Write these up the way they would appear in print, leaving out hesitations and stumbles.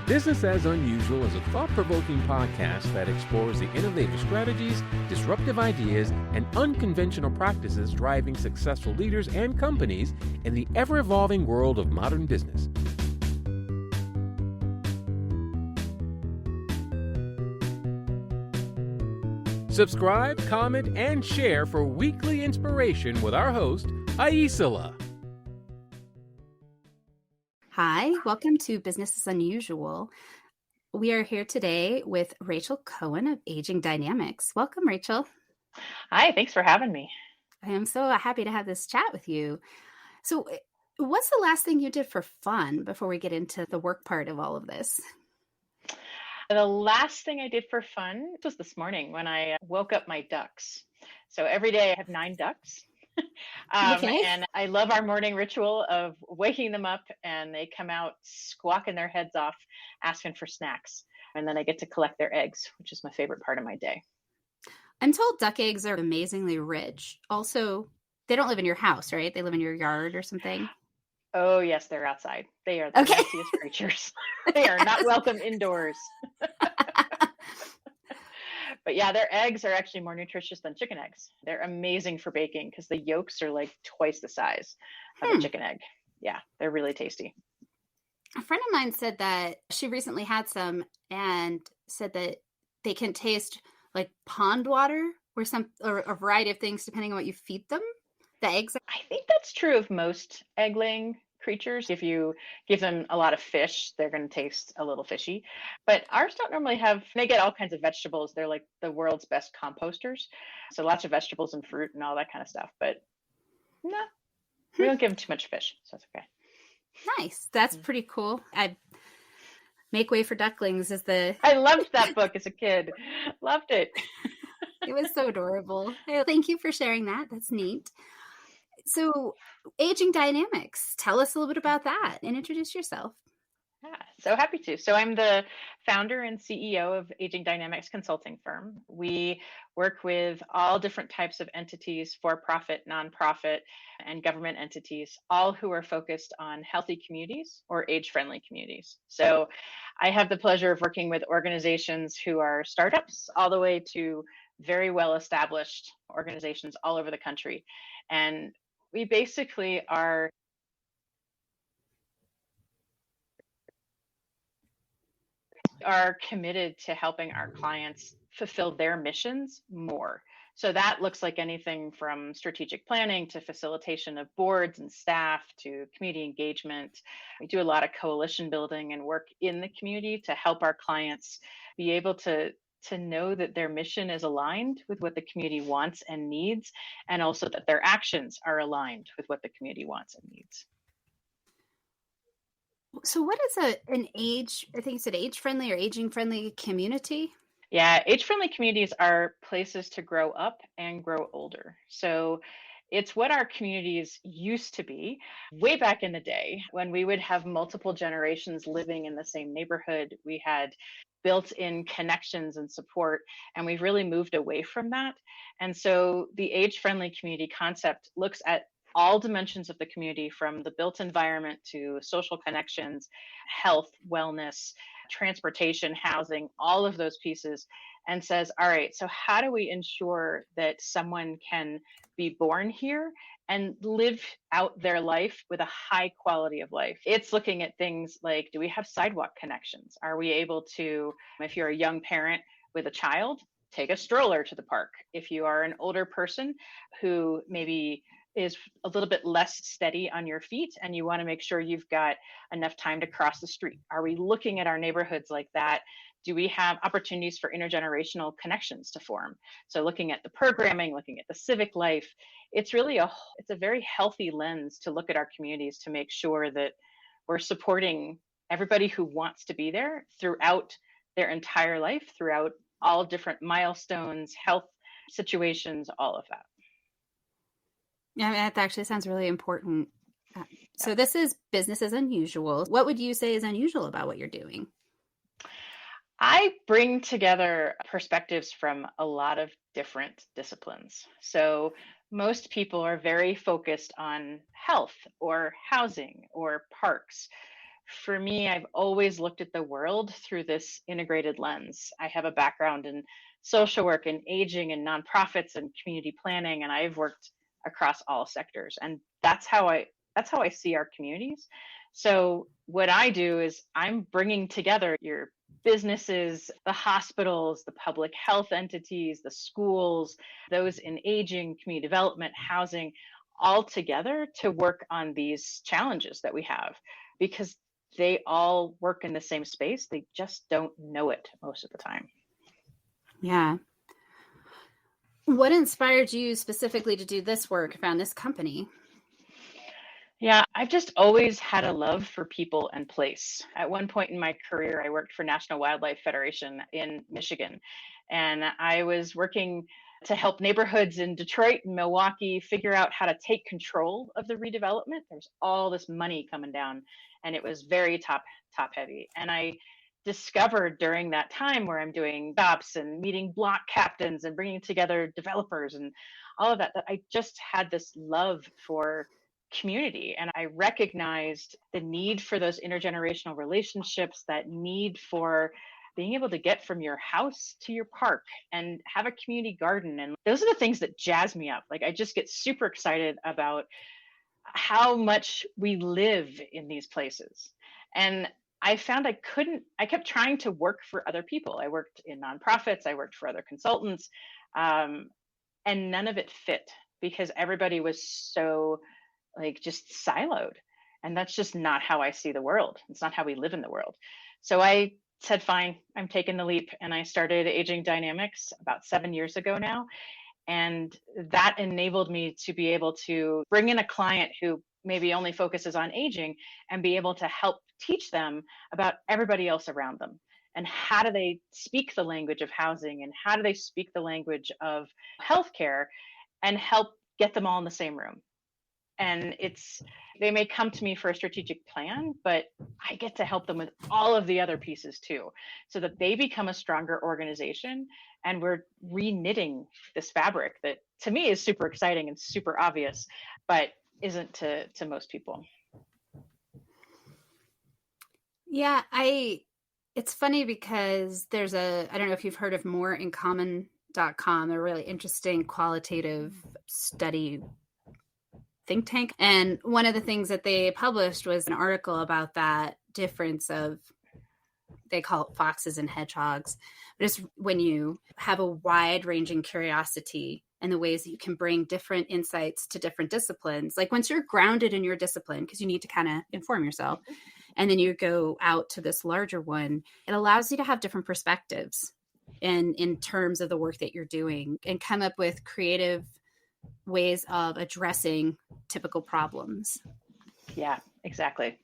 Business as Unusual is a thought-provoking podcast that explores the innovative strategies, disruptive ideas, and unconventional practices driving successful leaders and companies in the ever-evolving world of modern business. Subscribe, comment, and share for weekly inspiration with our host, Aisala. Hi, welcome to Business as Unusual. We are here today with Rachel Cohen of Aging Dynamics. Welcome, Rachel. Hi, thanks for having me. I am so happy to have this chat with you. So, what's the last thing you did for fun before we get into the work part of all of this? The last thing I did for fun was this morning when I woke up my ducks. So every day I have 9 ducks. Okay. And I love our morning ritual of waking them up and they come out squawking their heads off, asking for snacks. And then I get to collect their eggs, which is my favorite part of my day. I'm told duck eggs are amazingly rich. Also, they don't live in your house, right? They live in your yard or something. Oh, yes, they're outside. They are the nastiest creatures. They are not welcome indoors. But yeah, their eggs are actually more nutritious than chicken eggs. They're amazing for baking because the yolks are like twice the size of a chicken egg. Yeah, they're really tasty. A friend of mine said that she recently had some and said that they can taste like pond water or a variety of things depending on what you feed them. The eggs. I think that's true of most egg-laying creatures. If you give them a lot of fish, they're going to taste a little fishy. But ours don't normally they get all kinds of vegetables. They're like the world's best composters. So lots of vegetables and fruit and all that kind of stuff. But no, we don't give them too much fish. So that's okay. Nice. That's pretty cool. Make Way for Ducklings is I loved that book as a kid. Loved it. It was so adorable. Thank you for sharing that. That's neat. So, Aging Dynamics, tell us a little bit about that and introduce yourself. Yeah, so happy to. So I'm the founder and CEO of Aging Dynamics Consulting firm. We work with all different types of entities, for-profit, nonprofit, and government entities, all who are focused on healthy communities or age-friendly communities. So I have the pleasure of working with organizations who are startups all the way to very well-established organizations all over the country. And we basically are committed to helping our clients fulfill their missions more. So that looks like anything from strategic planning to facilitation of boards and staff to community engagement. We do a lot of coalition building and work in the community to help our clients be able to know that their mission is aligned with what the community wants and needs, and also that their actions are aligned with what the community wants and needs. So what is an age, I think you said age-friendly or aging-friendly community? Yeah, age-friendly communities are places to grow up and grow older. So it's what our communities used to be way back in the day when we would have multiple generations living in the same neighborhood. We had built-in connections and support, and we've really moved away from that. And so the age-friendly community concept looks at all dimensions of the community, from the built environment to social connections, health, wellness, transportation, housing, all of those pieces, and says, all right, so how do we ensure that someone can be born here and live out their life with a high quality of life? It's looking at things like, do we have sidewalk connections? Are we able to, if you're a young parent with a child, take a stroller to the park? If you are an older person who maybe is a little bit less steady on your feet and you want to make sure you've got enough time to cross the street, are we looking at our neighborhoods like that? Do we have opportunities for intergenerational connections to form? So looking at the programming, looking at the civic life, it's really it's a very healthy lens to look at our communities to make sure that we're supporting everybody who wants to be there throughout their entire life, throughout all different milestones, health situations, all of that. Yeah, that actually sounds really important. So this is Business as Unusual. What would you say is unusual about what you're doing? I bring together perspectives from a lot of different disciplines. So most people are very focused on health or housing or parks. For me, I've always looked at the world through this integrated lens. I have a background in social work and aging and nonprofits and community planning, and I've worked across all sectors. And that's how I see our communities. So what I do is I'm bringing together your businesses, the hospitals, the public health entities, the schools, those in aging, community development, housing, all together to work on these challenges that we have, because they all work in the same space. They just don't know it most of the time. Yeah. What inspired you specifically to do this work, found this company? Yeah, I've just always had a love for people and place. At one point in my career, I worked for National Wildlife Federation in Michigan, and I was working to help neighborhoods in Detroit and Milwaukee figure out how to take control of the redevelopment. There's all this money coming down, and it was very top heavy. And I discovered during that time where I'm doing stops and meeting block captains and bringing together developers and all of that, that I just had this love for community. And I recognized the need for those intergenerational relationships, that need for being able to get from your house to your park and have a community garden. And those are the things that jazz me up. Like, I just get super excited about how much we live in these places. And I found I kept trying to work for other people. I worked in nonprofits, I worked for other consultants, and none of it fit because everybody was so like just siloed. And that's just not how I see the world. It's not how we live in the world. So I said, fine, I'm taking the leap. And I started Aging Dynamics about 7 years ago now. And that enabled me to be able to bring in a client who maybe only focuses on aging and be able to help teach them about everybody else around them. And how do they speak the language of housing, and how do they speak the language of healthcare, and help get them all in the same room. And they may come to me for a strategic plan, but I get to help them with all of the other pieces too, so that they become a stronger organization. And we're re-knitting this fabric that to me is super exciting and super obvious, but isn't to most people. Yeah, it's funny because I don't know if you've heard of moreincommon.com, a really interesting qualitative study think tank. And one of the things that they published was an article about that difference of, they call it foxes and hedgehogs. But it's when you have a wide ranging curiosity and the ways that you can bring different insights to different disciplines. Like once you're grounded in your discipline, because you need to kind of inform yourself, and then you go out to this larger one, it allows you to have different perspectives in terms of the work that you're doing and come up with creative ways of addressing typical problems. Yeah, exactly.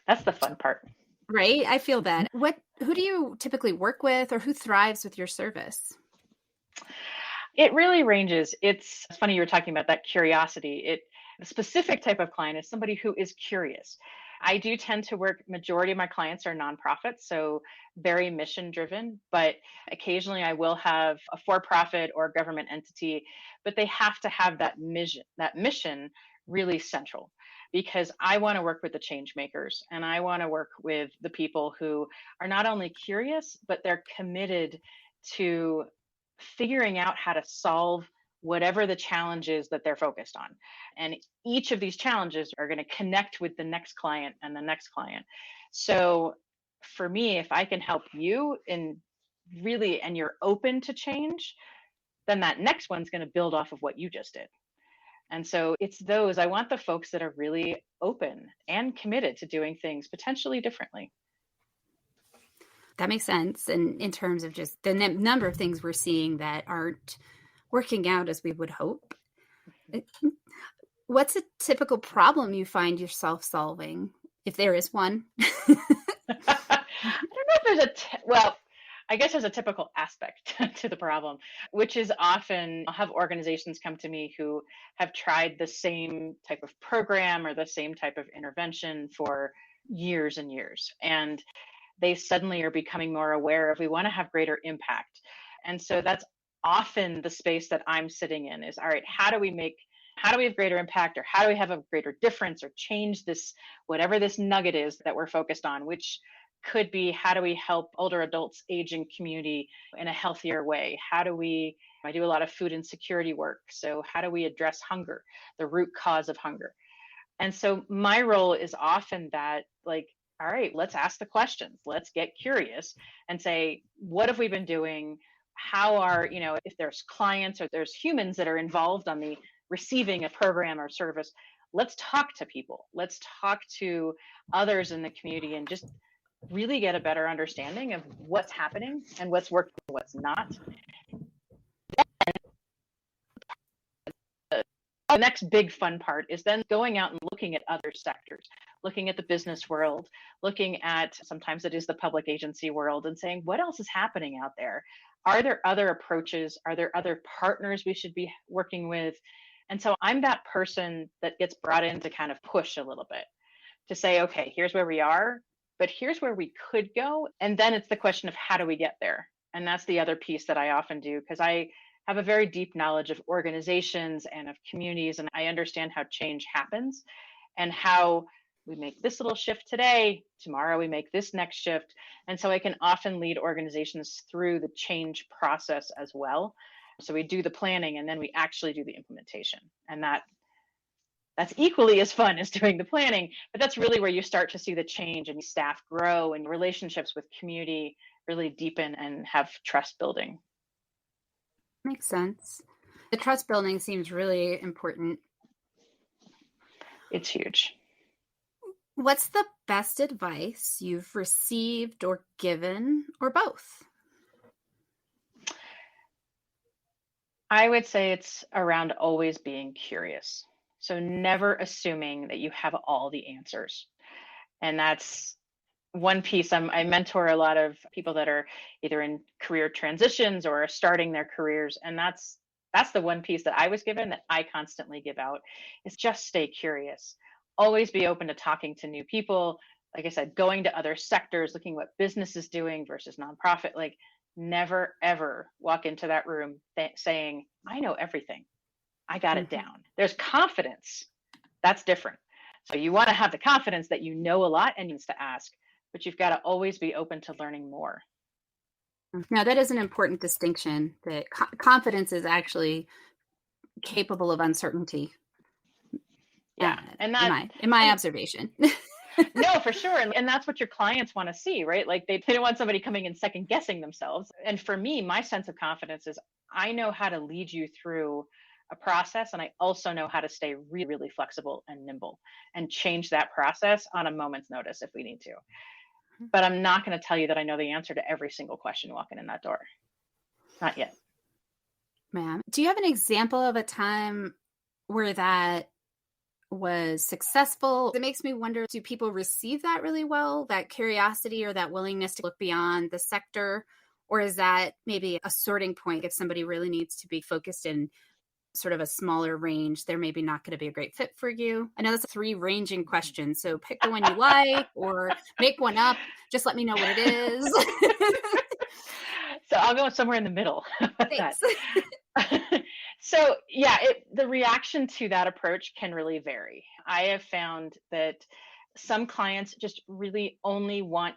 That's the fun part. Right? I feel that. Who do you typically work with, or who thrives with your service? It really ranges. It's funny you were talking about that curiosity. The specific type of client is somebody who is curious. I do tend to work, majority of my clients are nonprofits, so very mission driven, but occasionally I will have a for-profit or government entity, but they have to have that mission really central, because I want to work with the change makers, and I want to work with the people who are not only curious, but they're committed to figuring out how to solve whatever the challenge is that they're focused on. And each of these challenges are going to connect with the next client and the next client. So for me, if I can help you and you're open to change, then that next one's going to build off of what you just did. And so I want the folks that are really open and committed to doing things potentially differently. That makes sense. And in terms of just the number of things we're seeing that aren't working out as we would hope. What's a typical problem you find yourself solving, if there is one? I don't know if I guess there's a typical aspect to the problem, which is often I'll have organizations come to me who have tried the same type of program or the same type of intervention for years and years. And they suddenly are becoming more aware of, we want to have greater impact. And so that's often the space that I'm sitting in is, all right, how do we make How do we have greater impact, or how do we have a greater difference, or change this, whatever this nugget is that we're focused on, which could be how do we help older adults aging community in a healthier way? I do a lot of food insecurity work. So how do we address hunger, the root cause of hunger? And so my role is often that, like, all right, let's ask the questions. Let's get curious and say, what have we been doing? How are, if there's clients or there's humans that are involved on the receiving a program or service, let's talk to people. Let's talk to others in the community and just really get a better understanding of what's happening and what's working and what's not. The next big fun part is then going out and looking at other sectors, looking at the business world, looking at, sometimes it is the public agency world, and saying, what else is happening out there? Are there other approaches? Are there other partners we should be working with? And so I'm that person that gets brought in to kind of push a little bit, to say, okay, here's where we are, but here's where we could go. And then it's the question of how do we get there? And that's the other piece that I often do, because I have a very deep knowledge of organizations and of communities, and I understand how change happens and how we make this little shift today, tomorrow we make this next shift. And so I can often lead organizations through the change process as well. So we do the planning and then we actually do the implementation. And that's equally as fun as doing the planning, but that's really where you start to see the change and staff grow and relationships with community really deepen and have trust building. Makes sense. The trust building seems really important. It's huge. What's the best advice you've received or given, or both? I would say it's around always being curious. So never assuming that you have all the answers. And that's one piece. I mentor a lot of people that are either in career transitions or are starting their careers. And that's the one piece that I was given that I constantly give out, is just stay curious. Always be open to talking to new people. Like I said, going to other sectors, looking what business is doing versus nonprofit. Like, never, ever walk into that room saying, I know everything. I got it down. There's confidence. That's different. So you want to have the confidence that you know a lot and needs to ask, but you've got to always be open to learning more. Now, that is an important distinction, that confidence is actually capable of uncertainty. Yeah. And that, in my observation. No, for sure. And that's what your clients want to see, right? Like they don't want somebody coming and second guessing themselves. And for me, my sense of confidence is I know how to lead you through a process. And I also know how to stay really, really flexible and nimble and change that process on a moment's notice if we need to. But I'm not going to tell you that I know the answer to every single question walking in that door. Not yet. Ma'am, do you have an example of a time where that was successful? It makes me wonder, do people receive that really well, that curiosity or that willingness to look beyond the sector? Or is that maybe a sorting point if somebody really needs to be focused in sort of a smaller range? They're maybe not going to be a great fit for you. I know that's a 3 ranging question, so pick the one you like or make one up. Just let me know what it is. So I'll go somewhere in the middle. Thanks. So yeah, the reaction to that approach can really vary. I have found that some clients just really only want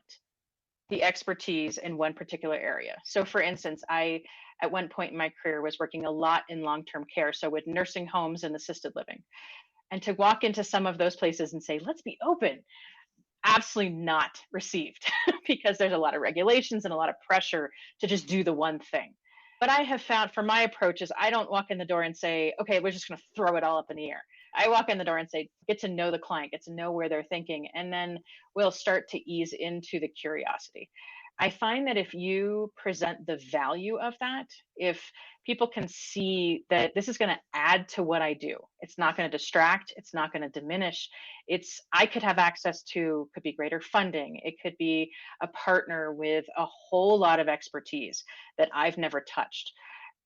the expertise in one particular area. So for instance, I, at one point in my career, was working a lot in long-term care, so with nursing homes and assisted living. And to walk into some of those places and say, let's be open, absolutely not received because there's a lot of regulations and a lot of pressure to just do the one thing. What I have found for my approach is I don't walk in the door and say, okay, we're just going to throw it all up in the air. I walk in the door and say, get to know the client, get to know where they're thinking, and then we'll start to ease into the curiosity. I find that if you present the value of that, if people can see that this is going to add to what I do, it's not going to distract, it's not going to diminish. I could have access to, could be greater funding. It could be a partner with a whole lot of expertise that I've never touched.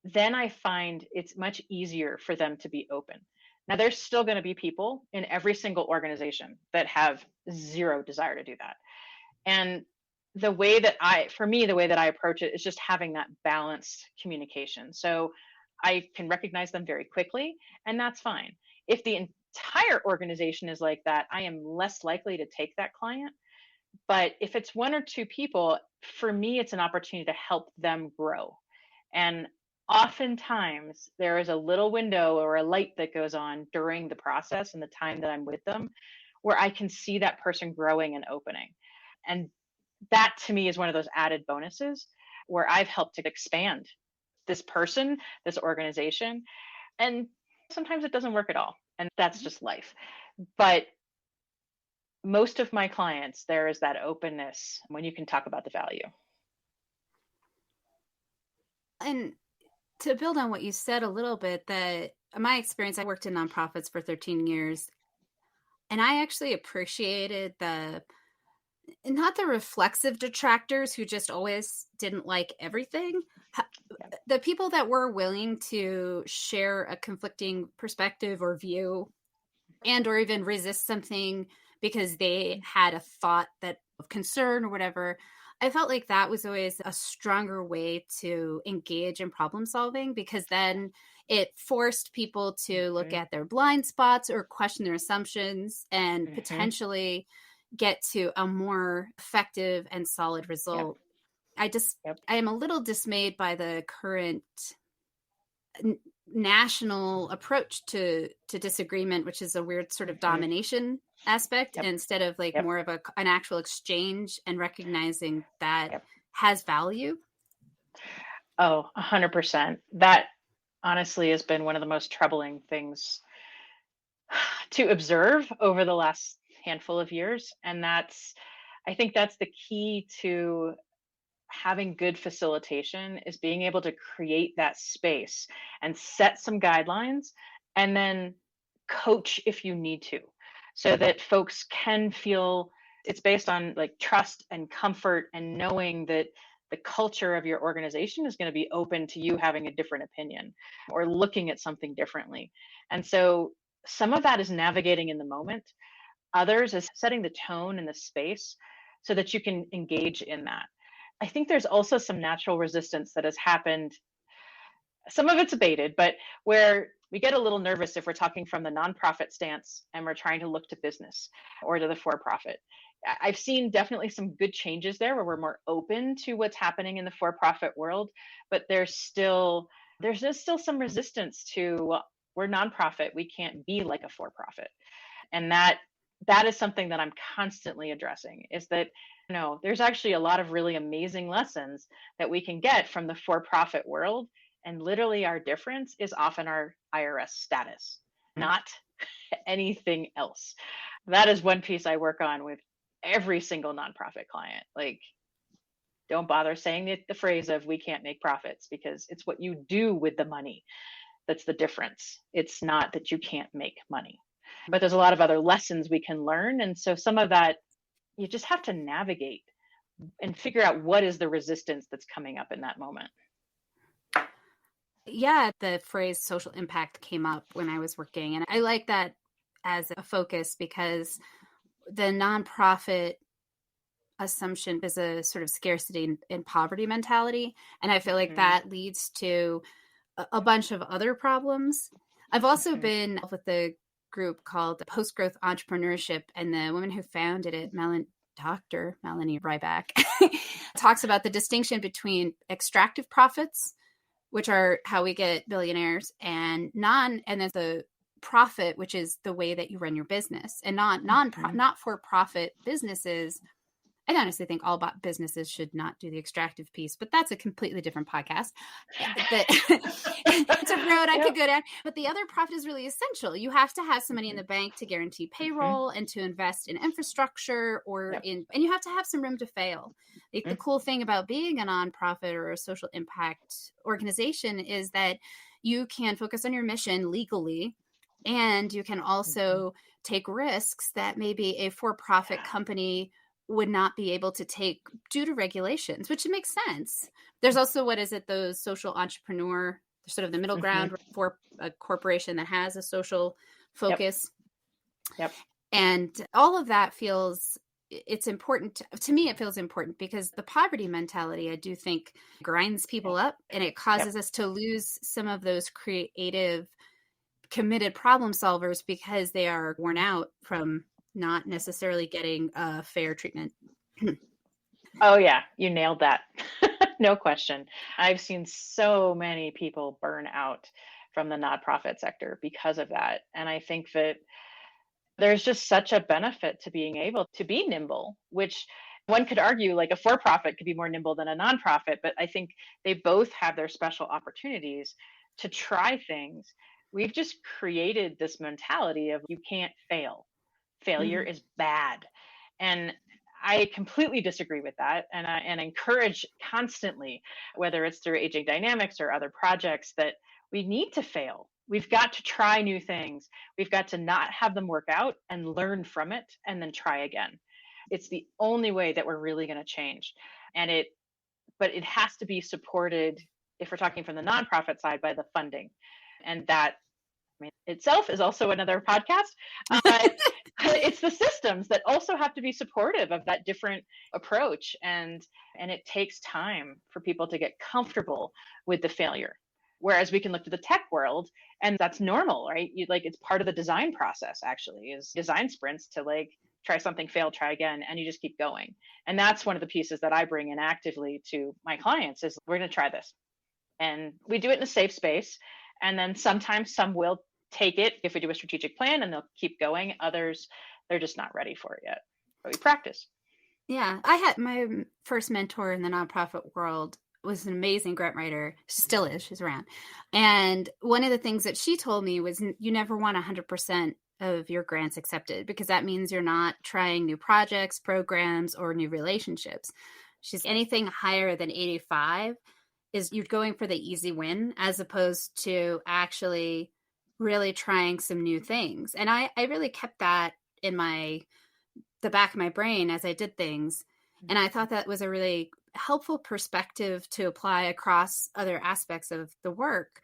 Then I find it's much easier for them to be open. Now, there's still going to be people in every single organization that have zero desire to do that. And the way that I approach it is just having that balanced communication. So I can recognize them very quickly, and that's fine. If the entire organization is like that, I am less likely to take that client. But if it's one or two people, for me, it's an opportunity to help them grow. And oftentimes there is a little window or a light that goes on during the process and the time that I'm with them where I can see that person growing and opening. And that to me is one of those added bonuses where I've helped to expand this person, this organization. And sometimes it doesn't work at all. And that's just life. But most of my clients, there is that openness when you can talk about the value. And to build on what you said a little bit, that my experience, I worked in nonprofits for 13 years, and I actually appreciated not the reflexive detractors who just always didn't like everything. The people that were willing to share a conflicting perspective or view and or even resist something because they had a thought that of concern or whatever. I felt like that was always a stronger way to engage in problem solving, because then it forced people to look at their blind spots or question their assumptions and potentially get to a more effective and solid result. I am a little dismayed by the current national approach to disagreement, which is a weird sort of domination aspect instead of like more of an actual exchange and recognizing that has value. Oh, 100%. That honestly has been one of the most troubling things to observe over the last handful of years. And I think that's the key to having good facilitation, is being able to create that space and set some guidelines and then coach if you need to, so that folks can feel it's based on like trust and comfort and knowing that the culture of your organization is going to be open to you having a different opinion or looking at something differently. And so some of that is navigating in the moment. Others is setting the tone and the space so that you can engage in that. I think there's also some natural resistance that has happened. Some of it's abated, but where we get a little nervous if we're talking from the nonprofit stance and we're trying to look to business or to the for-profit. I've seen definitely some good changes there where we're more open to what's happening in the for-profit world, but there's still some resistance to, well, we're nonprofit, we can't be like a for-profit. And that is something that I'm constantly addressing, is that there's actually a lot of really amazing lessons that we can get from the for-profit world. And literally our difference is often our IRS status, not anything else. That is one piece I work on with every single nonprofit client. Like, don't bother saying the phrase of we can't make profits, because it's what you do with the money that's the difference. It's not that you can't make money. But there's a lot of other lessons we can learn. And so some of that, you just have to navigate and figure out what is the resistance that's coming up in that moment. Yeah, the phrase social impact came up when I was working. And I like that as a focus, because the nonprofit assumption is a sort of scarcity and poverty mentality. And I feel like that leads to a bunch of other problems. I've also been with the group called Post-Growth Entrepreneurship, and the woman who founded it, Dr. Melanie Ryback, talks about the distinction between extractive profits, which are how we get billionaires, and then the profit, which is the way that you run your business. And not for-profit businesses, I honestly think all businesses should not do the extractive piece, but that's a completely different podcast. It's a road I could go down. But the other profit is really essential. You have to have some money in the bank to guarantee payroll and to invest in infrastructure and you have to have some room to fail. The cool thing about being a nonprofit or a social impact organization is that you can focus on your mission legally, and you can also take risks that maybe a for-profit company would not be able to take due to regulations, which makes sense. There's also, those social entrepreneur, sort of the middle ground for a corporation that has a social focus. Yep. And all of that feels it's important to me. It feels important because the poverty mentality, I do think, grinds people up, and it causes us to lose some of those creative, committed problem solvers because they are worn out from not necessarily getting a fair treatment. Oh yeah, you nailed that. No question. I've seen so many people burn out from the nonprofit sector because of that. And I think that there's just such a benefit to being able to be nimble, which one could argue like a for-profit could be more nimble than a nonprofit, but I think they both have their special opportunities to try things. We've just created this mentality of you can't fail. Failure Mhm. is bad. And I completely disagree with that. And I encourage constantly, whether it's through Aging Dynamics or other projects, that we need to fail. We've got to try new things. We've got to not have them work out and learn from it and then try again. It's the only way that we're really going to change. And but it has to be supported, if we're talking from the nonprofit side, by the funding. And that, I mean, itself is also another podcast. But it's the systems that also have to be supportive of that different approach, and it takes time for people to get comfortable with the failure. Whereas we can look to the tech world, and that's normal, right? You like it's part of the design process. Actually, is design sprints to like try something, fail, try again, and you just keep going. And that's one of the pieces that I bring in actively to my clients is we're going to try this, and we do it in a safe space. And then sometimes some will take it if we do a strategic plan and they'll keep going. Others, they're just not ready for it yet, but we practice. Yeah, I had my first mentor in the nonprofit world was an amazing grant writer. She still is. She's around. And one of the things that she told me was you never want 100% of your grants accepted because that means you're not trying new projects, programs, or new relationships. She's anything higher than 85 is you're going for the easy win as opposed to actually really trying some new things. And I really kept that in the back of my brain as I did things. And I thought that was a really helpful perspective to apply across other aspects of the work.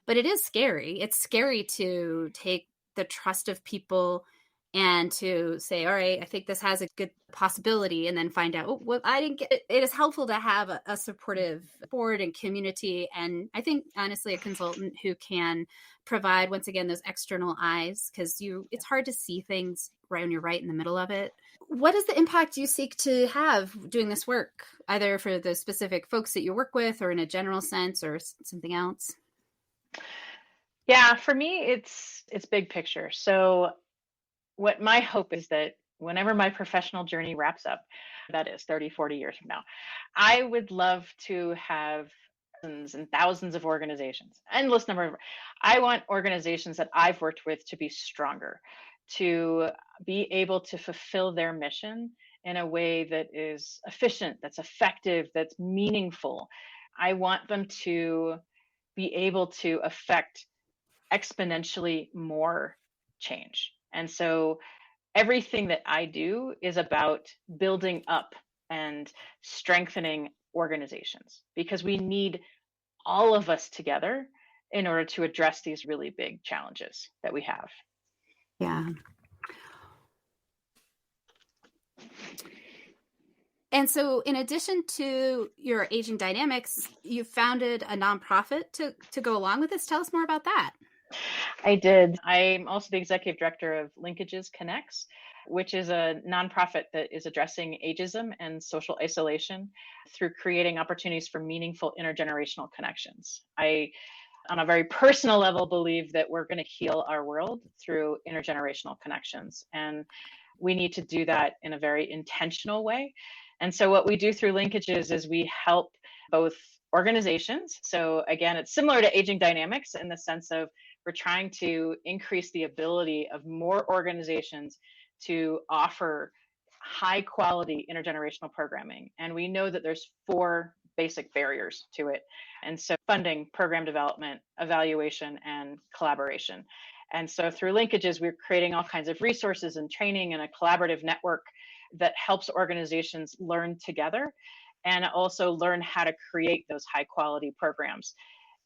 But it is scary. It's scary to take the trust of people and to say, all right, I think this has a good possibility, and then find out, oh, well, I didn't get it. It is helpful to have a supportive board and community. And I think, honestly, a consultant who can provide, once again, those external eyes, because it's hard to see things right when you're right in the middle of it. What is the impact you seek to have doing this work, either for the specific folks that you work with or in a general sense or something else? Yeah, for me, it's big picture. So what my hope is that whenever my professional journey wraps up, that is 30, 40 years from now, I would love to have thousands and thousands of organizations, endless number of, I want organizations that I've worked with to be stronger, to be able to fulfill their mission in a way that is efficient, that's effective, that's meaningful. I want them to be able to affect exponentially more change. And so everything that I do is about building up and strengthening organizations because we need all of us together in order to address these really big challenges that we have. Yeah. And so, in addition to your Aging Dynamics, you founded a nonprofit to go along with this. Tell us more about that. I did. I'm also the executive director of Linkages Connects, which is a nonprofit that is addressing ageism and social isolation through creating opportunities for meaningful intergenerational connections. I, on a very personal level, believe that we're going to heal our world through intergenerational connections. And we need to do that in a very intentional way. And so what we do through Linkages is we help both organizations. So again, it's similar to Aging Dynamics in the sense of we're trying to increase the ability of more organizations to offer high quality intergenerational programming. And we know that there's 4 basic barriers to it. And so funding, program development, evaluation, and collaboration. And so through Linkages, we're creating all kinds of resources and training and a collaborative network that helps organizations learn together and also learn how to create those high quality programs.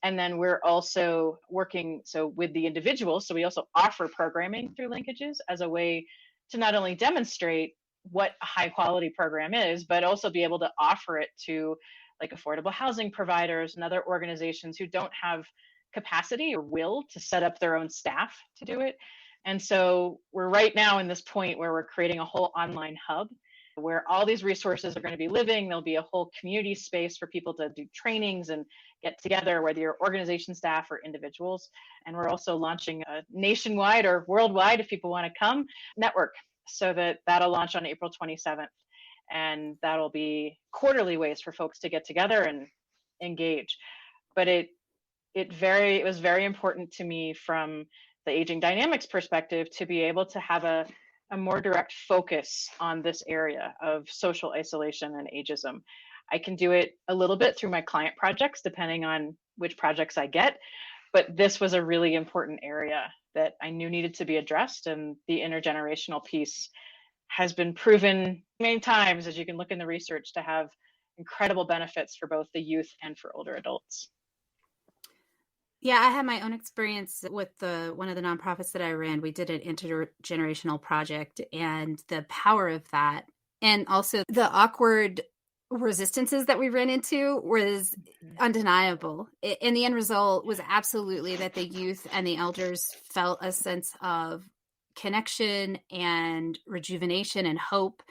And then we're also working with the individuals. So we also offer programming through Linkages as a way to not only demonstrate what a high quality program is, but also be able to offer it to like affordable housing providers and other organizations who don't have capacity or will to set up their own staff to do it. And so we're right now in this point where we're creating a whole online hub where all these resources are going to be living. There'll be a whole community space for people to do trainings and get together, whether you're organization staff or individuals. And we're also launching a nationwide or worldwide, if people want to come, network. So that'll launch on April 27th. And that'll be quarterly ways for folks to get together and engage. But it was very important to me from the aging dynamics perspective to be able to have a more direct focus on this area of social isolation and ageism. I can do it a little bit through my client projects, depending on which projects I get, but this was a really important area that I knew needed to be addressed, and the intergenerational piece has been proven many times, as you can look in the research, to have incredible benefits for both the youth and for older adults. Yeah, I had my own experience with one of the nonprofits that I ran. We did an intergenerational project, and the power of that, and also the awkward resistances that we ran into, was undeniable. And the end result was absolutely that the youth and the elders felt a sense of connection and rejuvenation and hope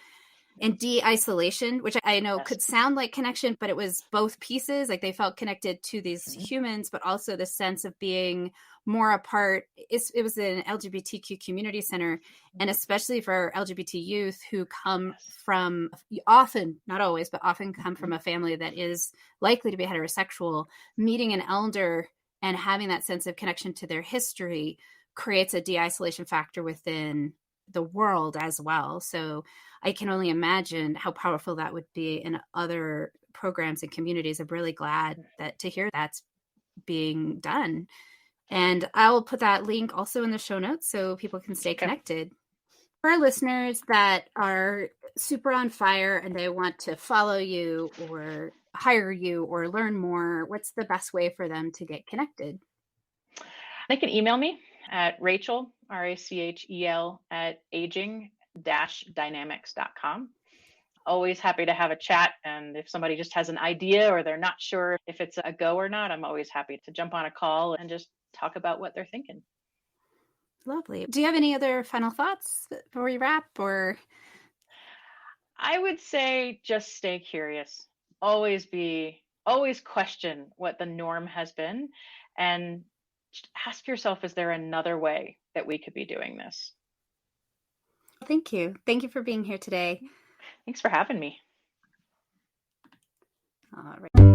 and de-isolation, which I know could sound like connection, but it was both pieces. Like they felt connected to these humans, but also the sense of being more apart. It was an LGBTQ community center, and especially for LGBT youth who come from, often, not always, but often come from a family that is likely to be heterosexual. Meeting an elder and having that sense of connection to their history creates a de-isolation factor within the world as well. So I can only imagine how powerful that would be in other programs and communities. I'm really glad to hear that's being done. And I'll put that link also in the show notes so people can stay connected. For our listeners that are super on fire and they want to follow you or hire you or learn more, what's the best way for them to get connected? They can email me at Rachel, Rachel, at aging-dynamics.com. Always happy to have a chat. And if somebody just has an idea or they're not sure if it's a go or not, I'm always happy to jump on a call and just talk about what they're thinking. Lovely. Do you have any other final thoughts before we wrap? Or I would say just stay curious. Always question what the norm has been, and ask yourself, is there another way that we could be doing this? Thank you. Thank you for being here today. Thanks for having me. All right.